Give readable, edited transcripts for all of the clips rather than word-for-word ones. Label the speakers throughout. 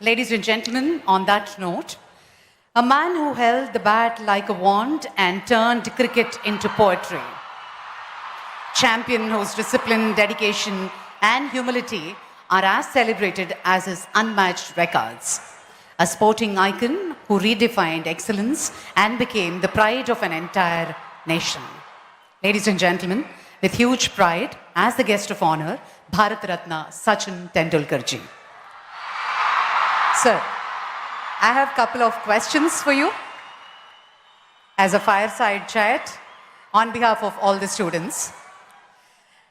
Speaker 1: Ladies and gentlemen, on that note, a man who held the bat like a wand and turned cricket into poetry. Champion whose discipline, dedication, and humility are as celebrated as his unmatched records. A sporting icon who redefined excellence and became the pride of an entire nation. Ladies and gentlemen, with huge pride, as the guest of honor, Bharat Ratna Sachin Tendulkar ji. Sir, I have a couple of questions for you as a fireside chat on behalf of all the students.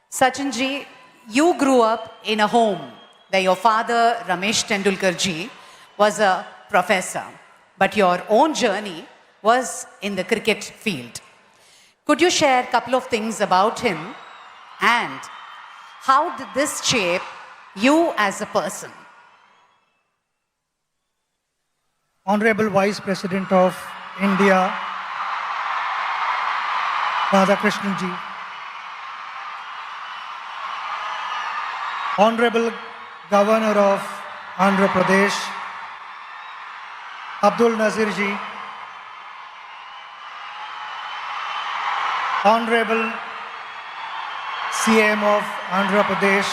Speaker 1: Sachin ji, you grew up in a home where your father, Ramesh Tendulkar ji, was a professor, but your own journey was in the cricket field. Could you share a couple of things about him and how did this shape you as a person?
Speaker 2: Honorable Vice President of India, Radhakrishnan ji, Honorable Governor of Andhra Pradesh, Abdul Nazir ji, Honorable CM of Andhra Pradesh,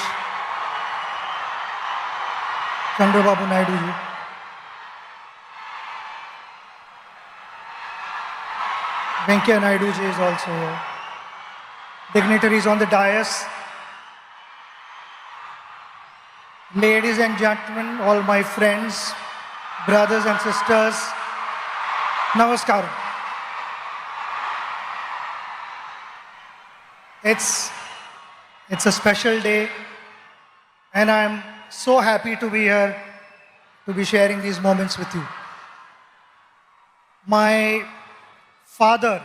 Speaker 2: Chandrababu Naidu ji, Venkaiah Naidu ji is also here. Dignitaries on the dais, ladies and gentlemen, all my friends, brothers and sisters, namaskaram. It's a special day and I'm so happy to be here to be sharing these moments with you. My father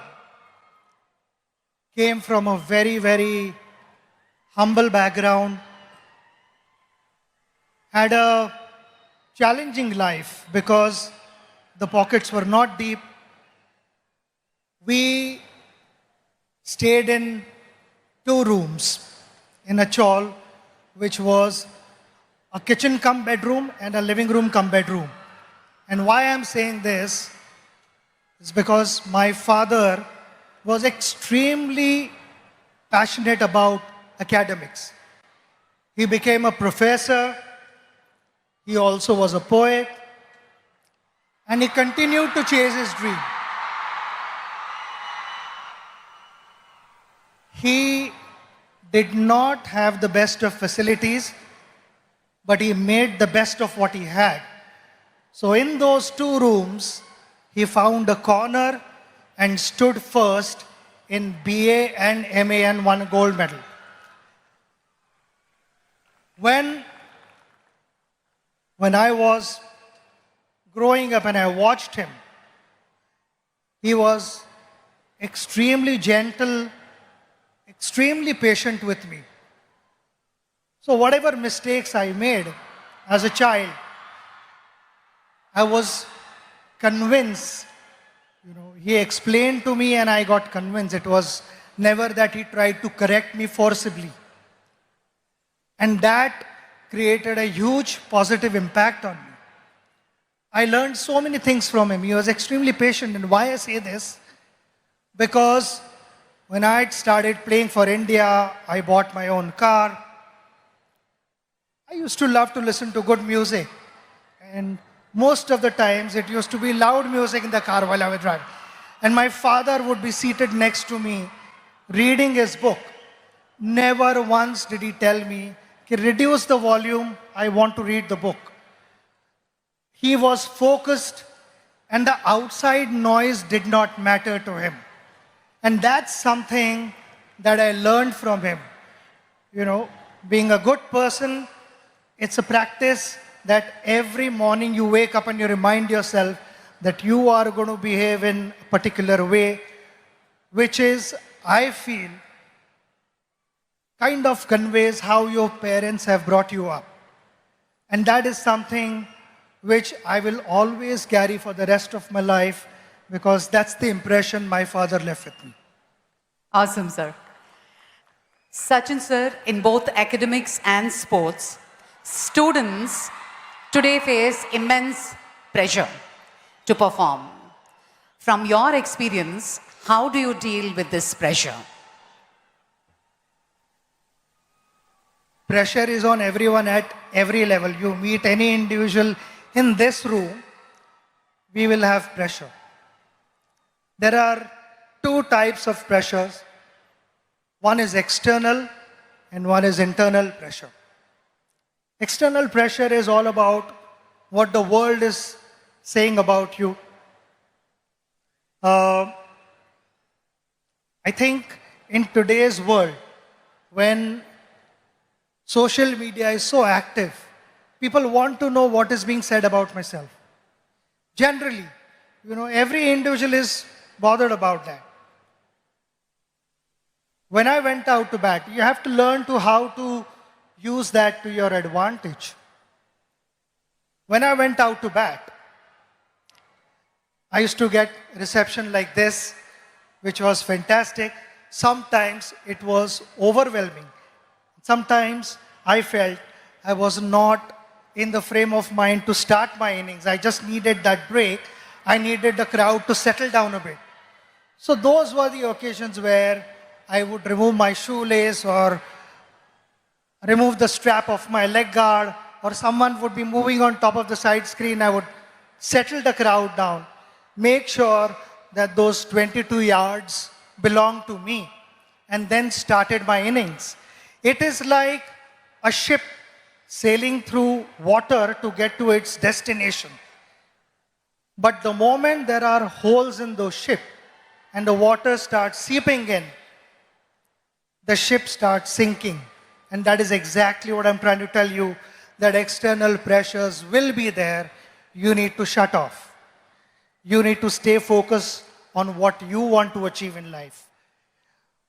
Speaker 2: came from a very, very humble background, had a challenging life because the pockets were not deep. We stayed in 2 rooms in a chawl, which was a kitchen cum bedroom and a living room cum bedroom. And why I'm saying this is because my father was extremely passionate about academics. He became a professor, he also was a poet, and he continued to chase his dream. He did not have the best of facilities, but he made the best of what he had. So in those 2 rooms, he found a corner and stood first in BA and MA and won a gold medal. When I was growing up and I watched him, he was extremely gentle, extremely patient with me. So whatever mistakes I made as a child, I was convinced, he explained to me and I got convinced. It was never that he tried to correct me forcibly. And that created a huge positive impact on me. I learned so many things from him. He was extremely patient. And why I say this? Because when I started playing for India, I bought my own car. I used to love to listen to good music. And most of the times it used to be loud music in the car while I was driving. And my father would be seated next to me, reading his book. Never once did he tell me, reduce the volume, I want to read the book. He was focused and the outside noise did not matter to him. And that's something that I learned from him. Being a good person, it's a practice that every morning you wake up and you remind yourself that you are going to behave in a particular way, which is, I feel, kind of conveys how your parents have brought you up. And that is something which I will always carry for the rest of my life because that's the impression my father left with me.
Speaker 1: Awesome, sir. Sachin sir, in both academics and sports, students today face immense pressure to perform. From your experience, how do you deal with this pressure?
Speaker 2: Pressure is on everyone at every level. You meet any individual in this room, we will have pressure. There are two types of pressures. One is external and one is internal pressure. External pressure is all about what the world is saying about you. I think in today's world, when social media is so active, people want to know what is being said about myself. Generally, every individual is bothered about that. When I went out to bat, you have to learn how to use that to your advantage. When I went out to bat, I used to get reception like this, which was fantastic. Sometimes it was overwhelming. Sometimes I felt I was not in the frame of mind to start my innings. I just needed that break. I needed the crowd to settle down a bit. So those were the occasions where I would remove my shoelace or remove the strap of my leg guard, or someone would be moving on top of the side screen. I would settle the crowd down, make sure that those 22 yards belong to me, and then started my innings. It is like a ship sailing through water to get to its destination. But the moment there are holes in those ship and the water starts seeping in, the ship starts sinking. And that is exactly what I'm trying to tell you, that external pressures will be there. You need to shut off. You need to stay focused on what you want to achieve in life.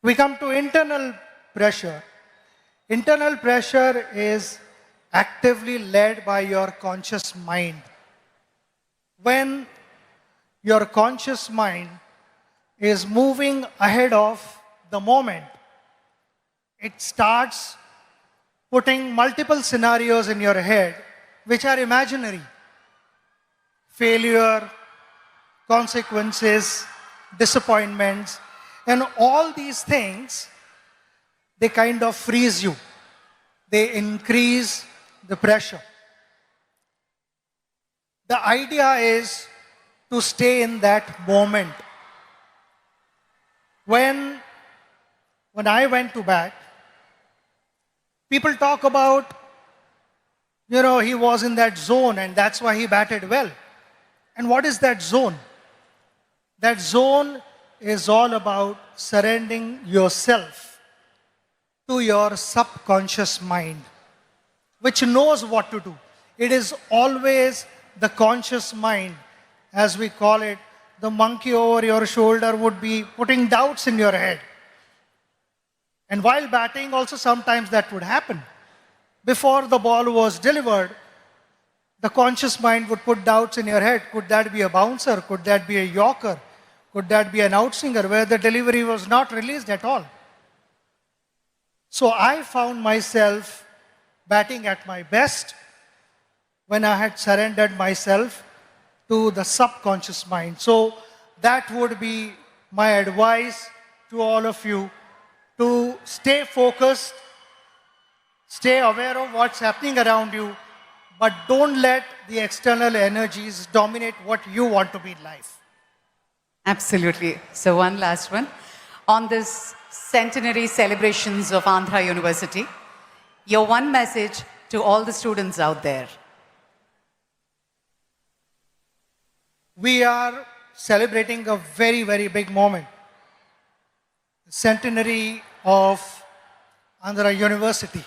Speaker 2: We come to internal pressure. Internal pressure is actively led by your conscious mind. When your conscious mind is moving ahead of the moment, it starts putting multiple scenarios in your head which are imaginary. Failure, consequences, disappointments, and all these things, they kind of freeze you. They increase the pressure. The idea is to stay in that moment. When I went to bat, people talk about, he was in that zone and that's why he batted well. And what is that zone? That zone is all about surrendering yourself to your subconscious mind, which knows what to do. It is always the conscious mind, as we call it. The monkey over your shoulder would be putting doubts in your head. And while batting, also sometimes that would happen. Before the ball was delivered, the conscious mind would put doubts in your head. Could that be a bouncer? Could that be a yorker? Could that be an outswinger where the delivery was not released at all? So I found myself batting at my best when I had surrendered myself to the subconscious mind. So that would be my advice to all of you, to stay focused, stay aware of what's happening around you, but don't let the external energies dominate what you want to be in life.
Speaker 1: Absolutely. So one last one. On this centenary celebrations of Andhra University, your one message to all the students out there.
Speaker 2: We are celebrating a very, very big moment. The centenary of Andhra University.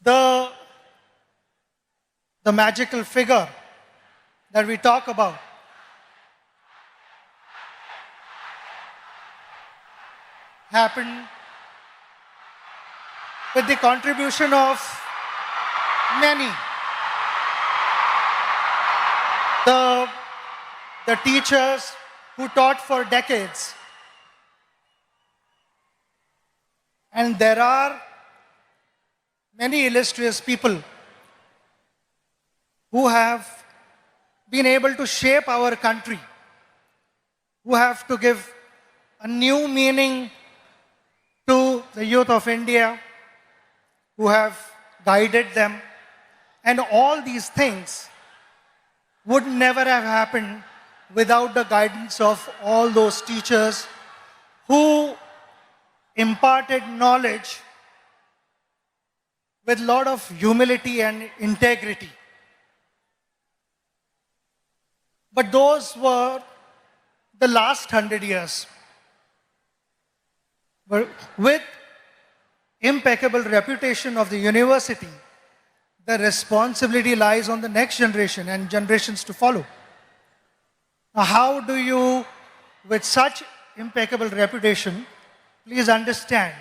Speaker 2: The magical figure that we talk about happened with the contribution of many. The teachers who taught for decades. And there are many illustrious people who have been able to shape our country, who have to give a new meaning to the youth of India, who have guided them. And all these things would never have happened without the guidance of all those teachers who imparted knowledge with a lot of humility and integrity. But those were the last 100 years. But with impeccable reputation of the university, the responsibility lies on the next generation and generations to follow. Now, how do you, with such impeccable reputation, please understand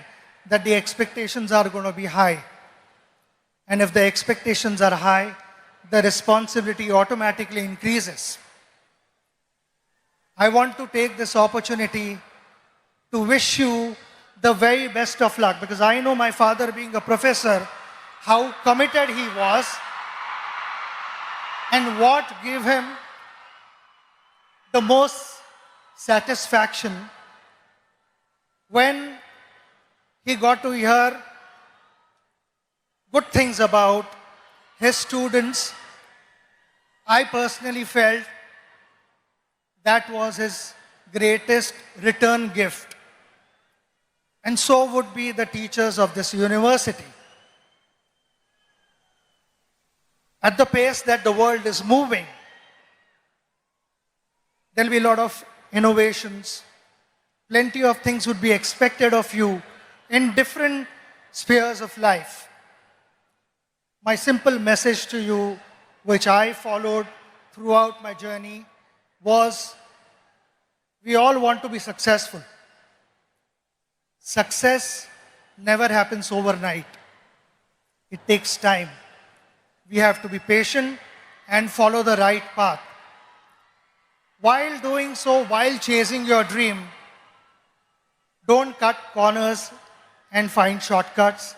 Speaker 2: that the expectations are going to be high. And if the expectations are high, the responsibility automatically increases. I want to take this opportunity to wish you the very best of luck, because I know my father, being a professor, how committed he was and what gave him the most satisfaction when he got to hear good things about his students. I personally felt that was his greatest return gift. And so would be the teachers of this university. At the pace that the world is moving, there will be a lot of innovations. Plenty of things would be expected of you in different spheres of life. My simple message to you, which I followed throughout my journey, was we all want to be successful. Success never happens overnight. It takes time. We have to be patient and follow the right path. While doing so, while chasing your dream, don't cut corners and find shortcuts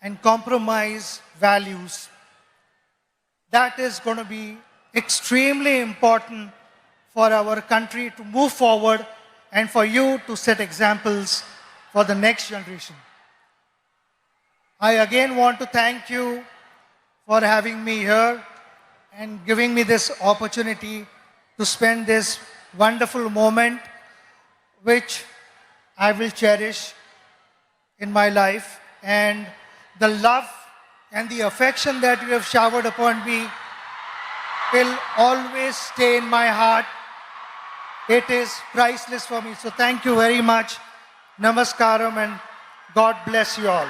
Speaker 2: and compromise values. That is going to be extremely important for our country to move forward and for you to set examples for the next generation. I again want to thank you for having me here and giving me this opportunity to spend this wonderful moment, which I will cherish in my life. And the love and the affection that you have showered upon me will always stay in my heart. It is priceless for me. So thank you very much. Namaskaram and God bless you all.